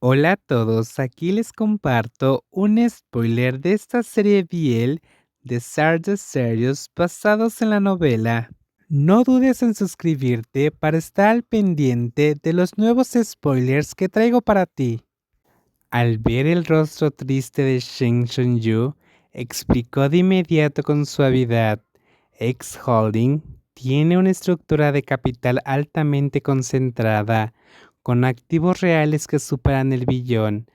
Hola a todos, aquí les comparto un spoiler de esta serie BL de Stardust Series basados en la novela. No dudes en suscribirte para estar al pendiente de los nuevos spoilers que traigo para ti. Al ver el rostro triste de Shen Shunyu, explicó de inmediato con suavidad: X Holding tiene una estructura de capital altamente concentrada, con activos reales que superan el billón.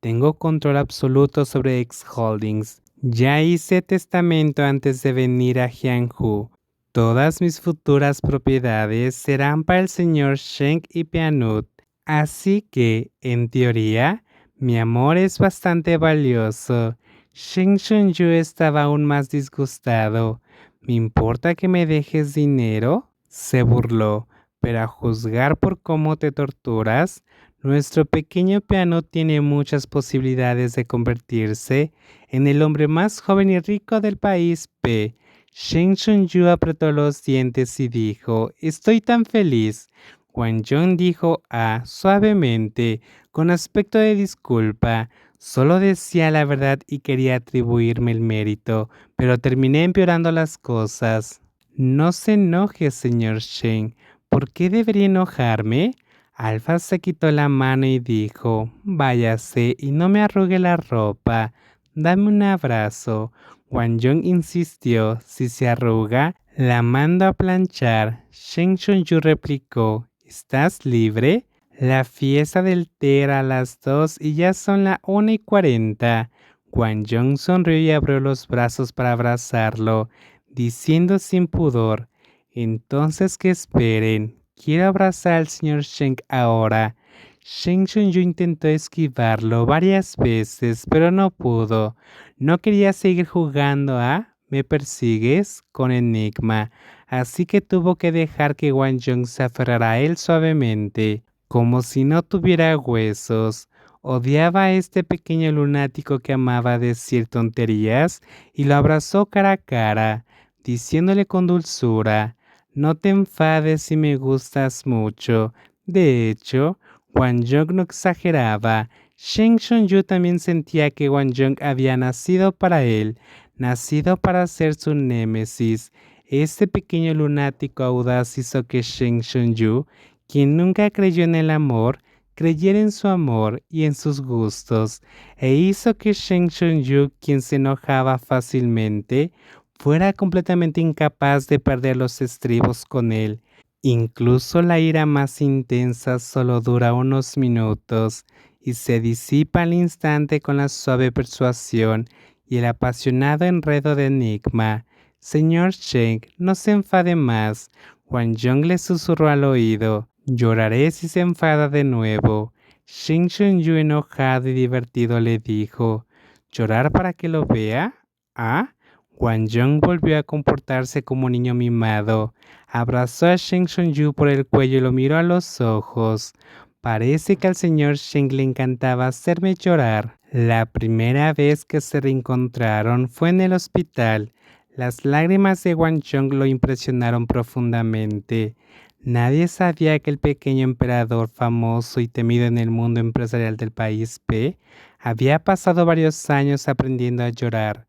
Tengo control absoluto sobre X Holdings. Ya hice testamento antes de venir a Jianghu. Todas mis futuras propiedades serán para el señor Sheng y Peanut. Así que, en teoría, mi amor es bastante valioso. Shen Shunyu estaba aún más disgustado. ¿Me importa que me dejes dinero?, se burló. Pero a juzgar por cómo te torturas, nuestro pequeño piano tiene muchas posibilidades de convertirse en el hombre más joven y rico del país P. Shen Shunyu apretó los dientes y dijo: «Estoy tan feliz». Wang Yong dijo suavemente, con aspecto de disculpa. Solo decía la verdad y quería atribuirme el mérito, pero terminé empeorando las cosas. No se enoje, señor Shen. ¿Por qué debería enojarme? Alfa se quitó la mano y dijo: «Váyase y no me arrugue la ropa. Dame un abrazo». Wang Yong insistió: «Si se arruga, la mando a planchar». Shen Shunyu replicó: «¿Estás libre?» La fiesta del té era a las 2 y ya son las 1:40. Wang Yong sonrió y abrió los brazos para abrazarlo, diciendo sin pudor: «Entonces que esperen. Quiero abrazar al señor Sheng ahora». Shen Shunyu intentó esquivarlo varias veces, pero no pudo. No quería seguir jugando a «¿Me persigues?», con enigma, así que tuvo que dejar que Wang Yong se aferrara a él suavemente, como si no tuviera huesos. Odiaba a este pequeño lunático que amaba decir tonterías y lo abrazó cara a cara, diciéndole con dulzura: «No te enfades si me gustas mucho». De hecho, Wang Yong no exageraba. Shen Shunyu también sentía que Wang Yong había nacido para él, nacido para ser su némesis. Este pequeño lunático audaz hizo que Shen Shunyu, quien nunca creyó en el amor, creyera en su amor y en sus gustos, e hizo que Shen Shunyu, quien se enojaba fácilmente, fuera completamente incapaz de perder los estribos con él. Incluso la ira más intensa solo dura unos minutos y se disipa al instante con la suave persuasión y el apasionado enredo de enigma. «Señor Sheng, no se enfade más». Wang Yong le susurró al oído: «Lloraré si se enfada de nuevo». Shen Shunyu, enojado y divertido, le dijo: «¿Llorar para que lo vea?». «¿Ah?». Wang Yong volvió a comportarse como un niño mimado. Abrazó a Shen Shunyu por el cuello y lo miró a los ojos. «Parece que al señor Sheng le encantaba hacerme llorar». La primera vez que se reencontraron fue en el hospital. Las lágrimas de Wang Yong lo impresionaron profundamente. Nadie sabía que el pequeño emperador, famoso y temido en el mundo empresarial del país P, había pasado varios años aprendiendo a llorar.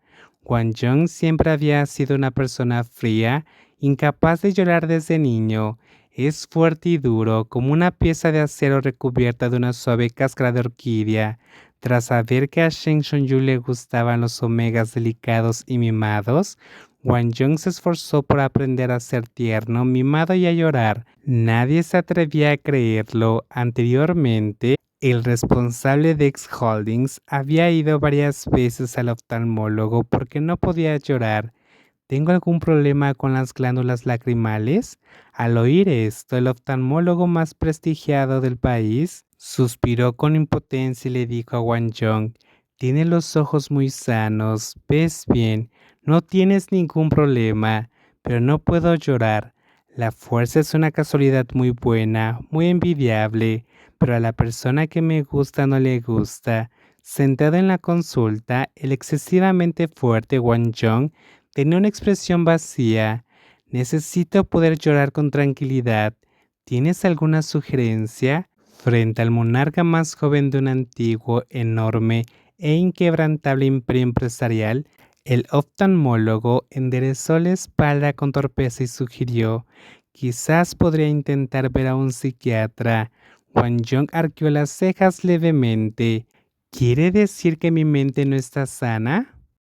Wang Yong siempre había sido una persona fría, incapaz de llorar desde niño. Es fuerte y duro, como una pieza de acero recubierta de una suave cáscara de orquídea. Tras saber que a Shen Shunyu le gustaban los omegas delicados y mimados, Wang Yong se esforzó por aprender a ser tierno, mimado y a llorar. Nadie se atrevía a creerlo. Anteriormente, el responsable de X Holdings había ido varias veces al oftalmólogo porque no podía llorar. ¿Tengo algún problema con las glándulas lacrimales? Al oír esto, el oftalmólogo más prestigiado del país suspiró con impotencia y le dijo a Wang Yong: «Tienes los ojos muy sanos, ves bien, no tienes ningún problema, pero no puedo llorar. La fuerza es una casualidad muy buena, muy envidiable, pero a la persona que me gusta no le gusta». Sentado en la consulta, el excesivamente fuerte Wang Yong tenía una expresión vacía. «Necesito poder llorar con tranquilidad. ¿Tienes alguna sugerencia?». Frente al monarca más joven de un antiguo, enorme e inquebrantable imperio empresarial, el oftalmólogo enderezó la espalda con torpeza y sugirió: quizás podría intentar ver a un psiquiatra. Wang Yong arqueó las cejas levemente. ¿Quiere decir que mi mente no está sana?